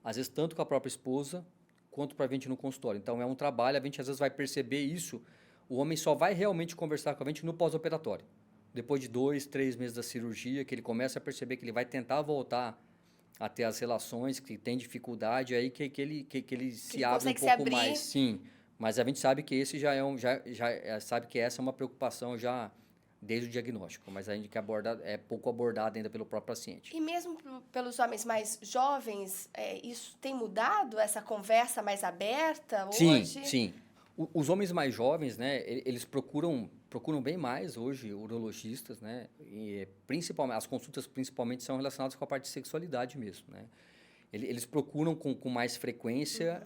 Às vezes, tanto com a própria esposa, quanto para a gente no consultório. Então, é um trabalho, a gente às vezes vai perceber isso. O homem só vai realmente conversar com a gente no pós-operatório. Depois de 2, 3 meses da cirurgia, que ele começa a perceber que ele vai tentar voltar a ter as relações, que tem dificuldade, aí que ele se abre um pouco mais. Sim, mas a gente sabe que esse sabe que essa é uma preocupação já desde o diagnóstico, mas a gente é pouco abordada ainda pelo próprio paciente. E mesmo pelos homens mais jovens, isso tem mudado, essa conversa mais aberta hoje? Sim. Os homens mais jovens, né, eles procuram bem mais hoje urologistas, né, e principalmente, as consultas principalmente são relacionadas com a parte de sexualidade mesmo, né. Eles procuram com mais frequência,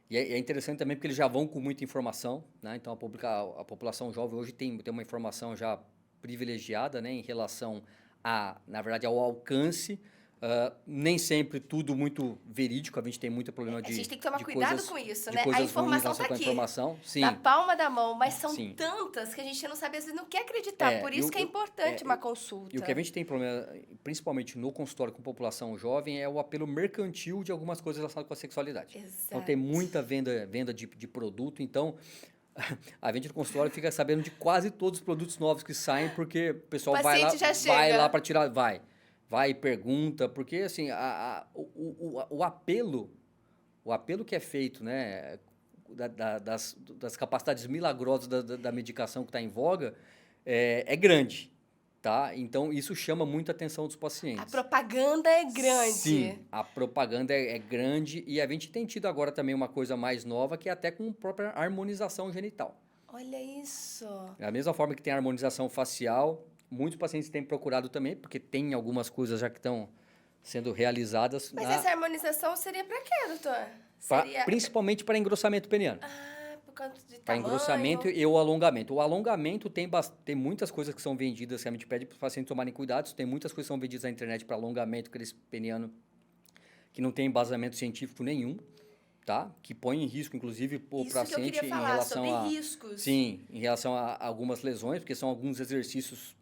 e é interessante também porque eles já vão com muita informação, né? Então, a população jovem hoje tem uma informação já privilegiada, né? Em relação, na verdade, ao alcance. Nem sempre tudo muito verídico, a gente tem muito problema de... A gente tem que tomar cuidado com isso, né? A informação está aqui, na palma da mão, mas são tantas que a gente não sabe, às vezes não quer acreditar. Por isso que é importante uma consulta. E o que a gente tem problema, principalmente no consultório com população jovem, é o apelo mercantil de algumas coisas relacionadas com a sexualidade. Exato. Então, tem muita venda de produto, então... A gente no consultório fica sabendo de quase todos os produtos novos que saem, porque o pessoal vai lá para tirar... Vai e pergunta, porque assim, o apelo que é feito, né, das capacidades milagrosas da medicação que está em voga é grande, tá? Então, isso chama muita atenção dos pacientes. A propaganda é grande. Sim, a propaganda é grande e a gente tem tido agora também uma coisa mais nova, que é até com a própria harmonização genital. Olha isso! Da mesma forma que tem a harmonização facial, muitos pacientes têm procurado também, porque tem algumas coisas já que estão sendo realizadas. Mas essa harmonização seria para quê, doutor? Principalmente para engrossamento peniano. Por causa de tamanho. Para engrossamento e o alongamento. O alongamento tem muitas coisas que são vendidas, que a gente pede para os pacientes tomarem cuidado. Tem muitas coisas que são vendidas na internet para alongamento peniano que não tem embasamento científico nenhum. Tá? Que põe em risco, inclusive, o paciente em relação sobre riscos. Sim, em relação a algumas lesões, porque são alguns exercícios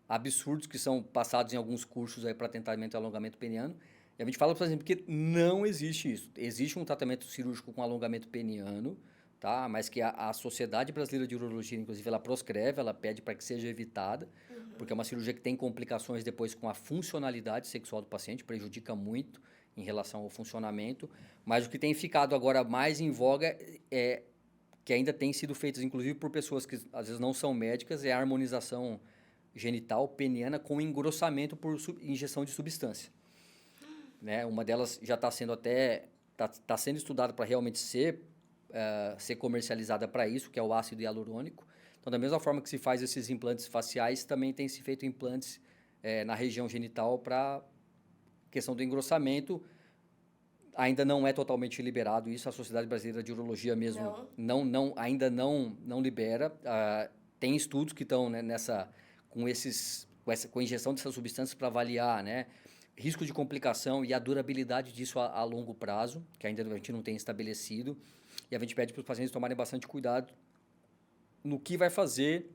absurdos que são passados em alguns cursos aí para tratamento e alongamento peniano. E a gente fala, por exemplo, que não existe isso. Existe um tratamento cirúrgico com alongamento peniano, tá? Mas que a Sociedade Brasileira de Urologia, inclusive, ela proscreve, ela pede para que seja evitada, porque é uma cirurgia que tem complicações depois com a funcionalidade sexual do paciente, prejudica muito. em relação ao funcionamento, mas o que tem ficado agora mais em voga é que ainda tem sido feitas, inclusive por pessoas que às vezes não são médicas, é a harmonização genital peniana com engrossamento por injeção de substância. Né? Uma delas já está sendo tá sendo estudada para realmente ser comercializada para isso, que é o ácido hialurônico. Então, da mesma forma que se faz esses implantes faciais, também tem se feito implantes na região genital para questão do engrossamento. Ainda não é totalmente liberado isso, a Sociedade Brasileira de Urologia mesmo ainda não libera. Tem estudos que estão, né, com a injeção dessas substâncias para avaliar, né, risco de complicação e a durabilidade disso a longo prazo, que ainda a gente não tem estabelecido. E a gente pede para os pacientes tomarem bastante cuidado no que vai fazer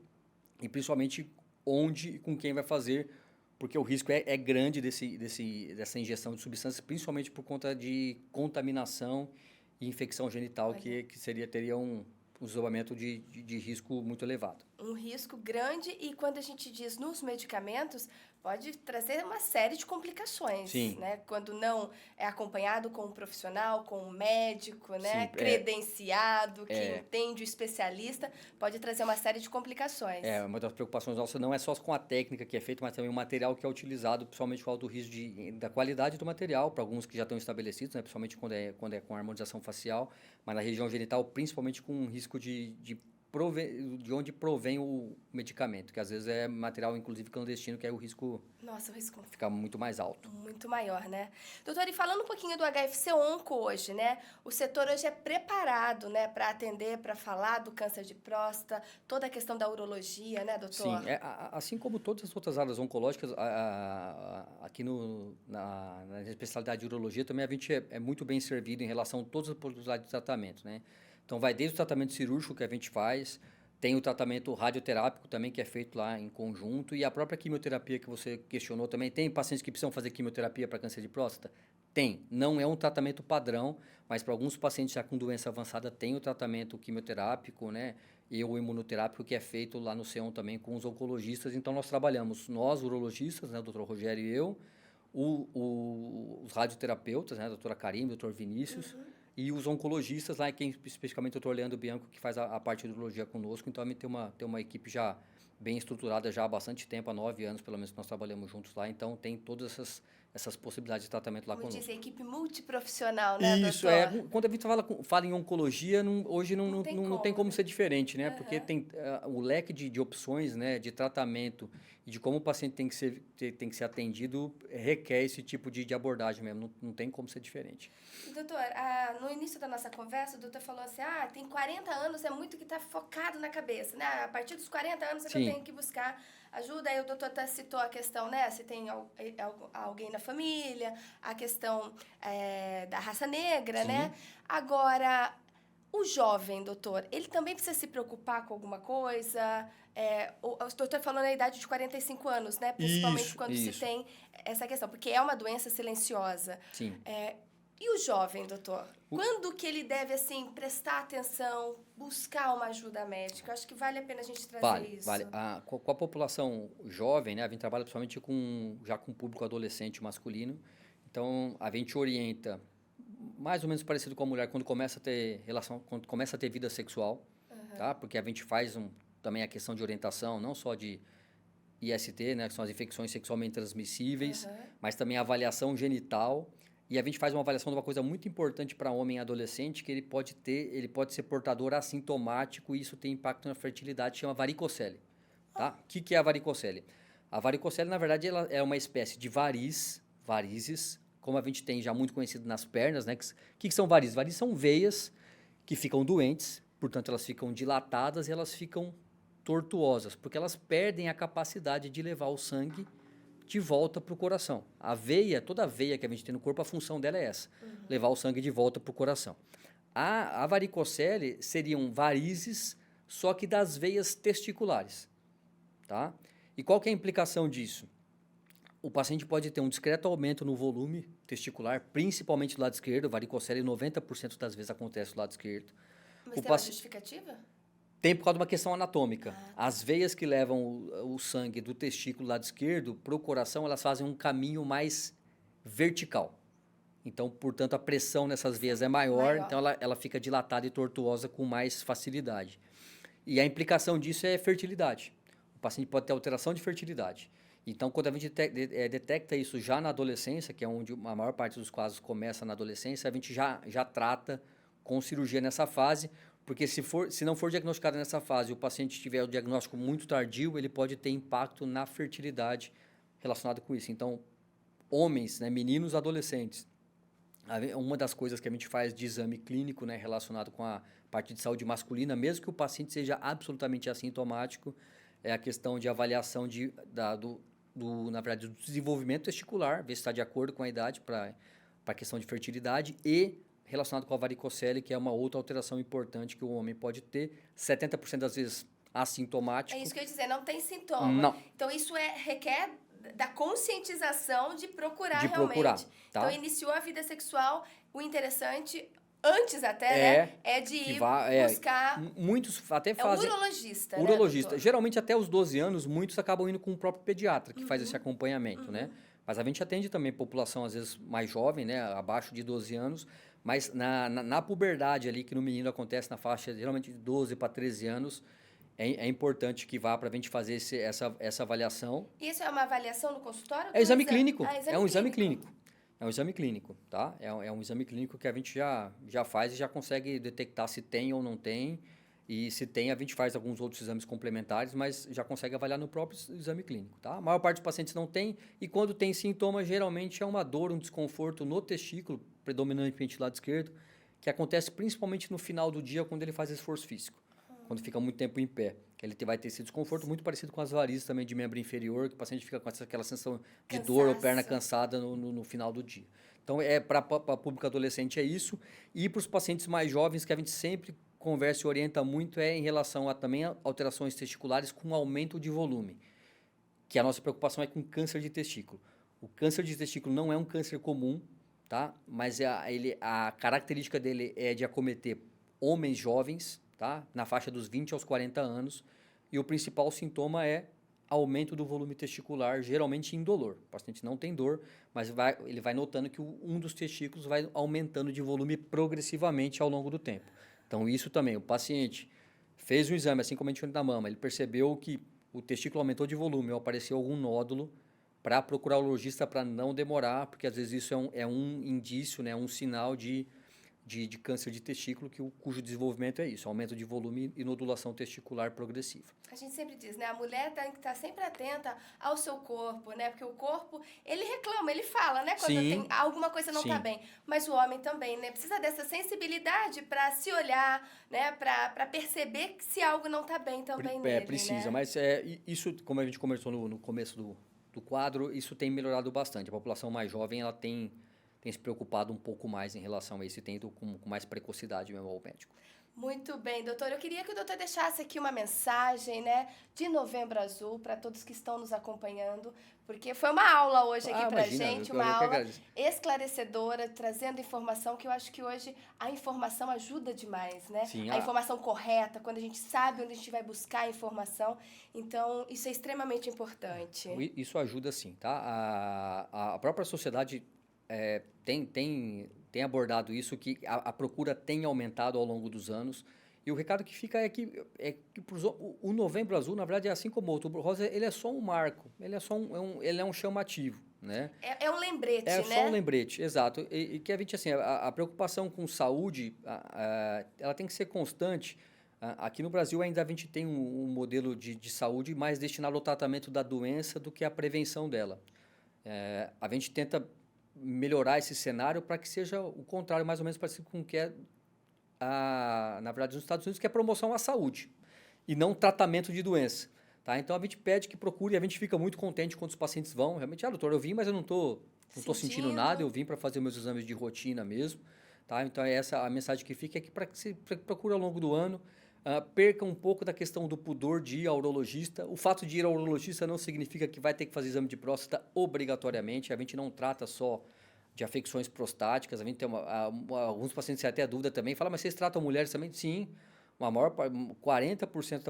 e principalmente onde e com quem vai fazer, porque o risco é grande dessa injeção de substâncias, principalmente por conta de contaminação e infecção genital, que teria um desdobramento de risco muito elevado. Um risco grande, e quando a gente diz nos medicamentos, pode trazer uma série de complicações. Sim. Né? Quando não é acompanhado com um profissional, com um médico, né? Sim, credenciado, que entende o especialista, pode trazer uma série de complicações. Uma das preocupações nossas não é só com a técnica que é feita, mas também o material que é utilizado, principalmente com o alto risco da qualidade do material, para alguns que já estão estabelecidos, né? Principalmente quando é com harmonização facial, mas na região genital, principalmente com um risco de onde provém o medicamento, que às vezes é material, inclusive, clandestino, que aí o risco fica muito mais alto. Muito maior, né? Doutor, e falando um pouquinho do HFC-Onco hoje, né? O setor hoje é preparado, né, para atender, para falar do câncer de próstata, toda a questão da urologia, né, doutor? Sim, assim como todas as outras áreas oncológicas, aqui na especialidade de urologia também a gente é muito bem servido em relação a todas as possibilidades de tratamento, né? Então, vai desde o tratamento cirúrgico que a gente faz, tem o tratamento radioterápico também, que é feito lá em conjunto, e a própria quimioterapia que você questionou também. Tem pacientes que precisam fazer quimioterapia para câncer de próstata? Tem. Não é um tratamento padrão, mas para alguns pacientes já com doença avançada tem o tratamento quimioterápico, né? E o imunoterápico que é feito lá no CEON também com os oncologistas. Então, nós trabalhamos, nós urologistas, né, o Dr. Rogério e eu, os radioterapeutas, né, a doutora Karine, o Dr. Vinícius, e os oncologistas, lá quem especificamente o Dr. Leandro Bianco, que faz a parte de urologia conosco. Então, a gente tem uma equipe já bem estruturada já há bastante tempo, há 9 anos pelo menos que nós trabalhamos juntos lá. Então, tem todas essas possibilidades de tratamento lá conosco. Como diz, a equipe multiprofissional, né, Isso, doutor? quando a gente fala em oncologia, hoje não tem como ser diferente, né? Porque tem o leque de opções, né, de tratamento e de como o paciente tem que ser atendido requer esse tipo de abordagem mesmo, não tem como ser diferente. Doutor, no início da nossa conversa, o doutor falou assim, tem 40 anos, é muito que está focado na cabeça, né? A partir dos 40 anos é que eu tenho que buscar ajuda. Aí o doutor até citou a questão, né? Se tem alguém na família, a questão da raça negra, né? Agora, o jovem, doutor, ele também precisa se preocupar com alguma coisa? O doutor falou na idade de 45 anos, né? Principalmente quando se tem essa questão, porque é uma doença silenciosa. Sim. E o jovem, doutor? Quando que ele deve, assim, prestar atenção, buscar uma ajuda médica? Acho que vale a pena a gente trazer isso. Vale. Com a população jovem, né, a gente trabalha principalmente já com público adolescente masculino. Então, a gente orienta, mais ou menos parecido com a mulher, quando começa a ter vida sexual, tá? Porque a gente faz também a questão de orientação, não só de IST, né, que são as infecções sexualmente transmissíveis, mas também a avaliação genital. E a gente faz uma avaliação de uma coisa muito importante para homem adolescente, que ele pode ser portador assintomático e isso tem impacto na fertilidade, chama varicocele. Tá? O que é a varicocele? A varicocele, na verdade, ela é uma espécie de varizes, como a gente tem já muito conhecido nas pernas, né? O que são varizes? Varizes são veias que ficam doentes, portanto, elas ficam dilatadas e elas ficam tortuosas, porque elas perdem a capacidade de levar o sangue de volta para o coração. Toda a veia que a gente tem no corpo, a função dela é essa, levar o sangue de volta para o coração. A varicocele seriam varizes, só que das veias testiculares, tá? E qual que é a implicação disso? O paciente pode ter um discreto aumento no volume testicular, principalmente do lado esquerdo. Varicocele, 90% das vezes acontece do lado esquerdo. Mas tem uma justificativa? Tem por causa de uma questão anatômica. As veias que levam o sangue do testículo lado esquerdo para o coração, elas fazem um caminho mais vertical. então, portanto, a pressão nessas veias é maior. Então ela fica dilatada e tortuosa com mais facilidade. E a implicação disso é fertilidade. O paciente pode ter alteração de fertilidade. Então, quando a gente detecta isso já na adolescência, que é onde a maior parte dos casos começa na adolescência, a gente já trata com cirurgia nessa fase, porque se não for diagnosticado nessa fase e o paciente tiver o diagnóstico muito tardio, ele pode ter impacto na fertilidade relacionado com isso. Então, homens, né, meninos, adolescentes, uma das coisas que a gente faz de exame clínico, né, relacionado com a parte de saúde masculina, mesmo que o paciente seja absolutamente assintomático, é a questão de avaliação na verdade, do desenvolvimento testicular, ver se está de acordo com a idade para a questão de fertilidade e relacionado com a varicocele, que é uma outra alteração importante que o homem pode ter, 70% das vezes assintomático. É isso que eu ia dizer, não tem sintoma. Não. Então, isso requer da conscientização de procurar de realmente. Procurar, tá? Então, iniciou a vida sexual, o interessante, antes até, né? É de ir buscar... Muitos até fazem... urologista, urologista. Né, geralmente, até os 12 anos, muitos acabam indo com o próprio pediatra, que faz esse acompanhamento, né? Mas a gente atende também população, às vezes, mais jovem, né? Abaixo de 12 anos. Mas na puberdade ali, que no menino acontece na faixa, geralmente, de 12 para 13 anos, é importante que vá para a gente fazer essa avaliação. Isso é uma avaliação no consultório? É exame clínico. É um exame clínico. É um exame clínico, tá? É um exame clínico que a gente já faz e já consegue detectar se tem ou não tem. E se tem, a gente faz alguns outros exames complementares, mas já consegue avaliar no próprio exame clínico, tá? A maior parte dos pacientes não tem, e quando tem sintomas, geralmente é uma dor, um desconforto no testículo, predominantemente do lado esquerdo, que acontece principalmente no final do dia, quando ele faz esforço físico, quando fica muito tempo em pé. Ele vai ter esse desconforto muito parecido com as varizes também de membro inferior, que o paciente fica com aquela sensação de dor ou perna cansada no final do dia. Então, para público adolescente é isso. E para os pacientes mais jovens, que a gente sempre conversa e orienta muito, é em relação a também alterações testiculares com aumento de volume. Que a nossa preocupação é com câncer de testículo. O câncer de testículo não é um câncer comum, tá? Mas a característica dele é de acometer homens jovens, tá? Na faixa dos 20 aos 40 anos, e o principal sintoma é aumento do volume testicular, geralmente indolor. O paciente não tem dor, mas ele vai notando que um dos testículos vai aumentando de volume progressivamente ao longo do tempo. Então, isso também, o paciente fez um exame, assim como a gente fez na mama, ele percebeu que o testículo aumentou de volume ou apareceu algum nódulo, para procurar o urologista para não demorar, porque às vezes isso é um indício, né, um sinal de câncer de testículo, cujo desenvolvimento é isso, aumento de volume e nodulação testicular progressiva. A gente sempre diz, né? A mulher tem que estar sempre atenta ao seu corpo, né? Porque o corpo, ele reclama, ele fala, né? Quando alguma coisa não está bem. Mas o homem também, né? Precisa dessa sensibilidade para se olhar, né? Para perceber se algo não está bem também nele, precisa, né? Mas isso, como a gente conversou no começo do quadro, isso tem melhorado bastante. A população mais jovem, ela tem se preocupado um pouco mais em relação a isso e tem ido com mais precocidade mesmo ao médico. Muito bem, doutor. Eu queria que o doutor deixasse aqui uma mensagem, né, de Novembro Azul para todos que estão nos acompanhando, porque foi uma aula hoje aqui pra gente, uma aula esclarecedora, trazendo informação que eu acho que hoje a informação ajuda demais, né? Sim, a informação correta, quando a gente sabe onde a gente vai buscar a informação. Então, isso é extremamente importante. Isso ajuda sim, tá? A própria sociedade tem abordado isso, que a procura tem aumentado ao longo dos anos. E o recado que fica é que o Novembro Azul, na verdade, é assim como o Outubro Rosa, ele é só um marco, ele é um chamativo, né? É um lembrete, né? É só um lembrete, exato. E que a gente, assim, a preocupação com saúde, ela tem que ser constante. Aqui no Brasil ainda a gente tem um modelo de saúde mais destinado ao tratamento da doença do que à prevenção dela. A gente tenta melhorar esse cenário para que seja o contrário, mais ou menos parecido com o que é, na verdade, nos Estados Unidos, que é promoção à saúde e não tratamento de doença. Tá? Então, a gente pede que procure, e a gente fica muito contente quando os pacientes vão. Realmente, doutor, eu vim, mas eu não tô sentindo nada, eu vim para fazer meus exames de rotina mesmo. Tá? Então, essa a mensagem que fica, é que para que você procure ao longo do ano, perca um pouco da questão do pudor de ir ao urologista. O fato de ir ao urologista não significa que vai ter que fazer exame de próstata obrigatoriamente. A gente não trata só de afecções prostáticas. A gente tem alguns pacientes têm até dúvida também. Fala, mas vocês tratam mulheres também? Sim. 40%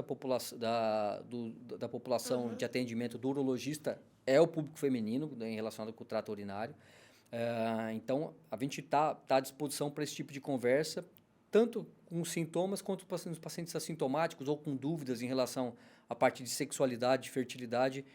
da população de atendimento do urologista é o público feminino, relacionado com o trato urinário. Então, a gente está à disposição para esse tipo de conversa, tanto com sintomas quanto nos pacientes assintomáticos ou com dúvidas em relação à parte de sexualidade, de fertilidade.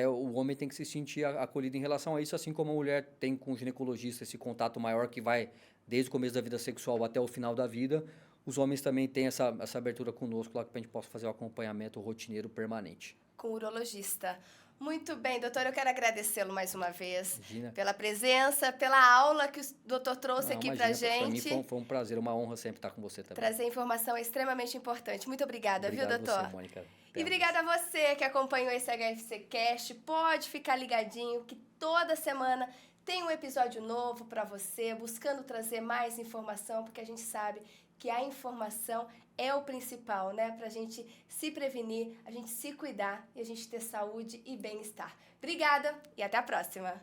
O homem tem que se sentir acolhido em relação a isso, assim como a mulher tem com o ginecologista esse contato maior que vai desde o começo da vida sexual até o final da vida. Os homens também têm essa abertura conosco lá, que a gente possa fazer o acompanhamento rotineiro permanente. Com o urologista. Muito bem, doutor, eu quero agradecê-lo mais uma vez. Imagina. Pela presença, pela aula que o doutor trouxe aqui pra gente. Para mim foi um prazer, uma honra sempre estar com você também. Trazer informação é extremamente importante. Muito obrigada, Obrigado viu, doutor? Você, Mônica. E obrigada a você que acompanhou esse HFC Cast. Pode ficar ligadinho que toda semana tem um episódio novo para você, buscando trazer mais informação, porque a gente sabe que a informação é o principal, né? Pra gente se prevenir, a gente se cuidar e a gente ter saúde e bem-estar. Obrigada e até a próxima!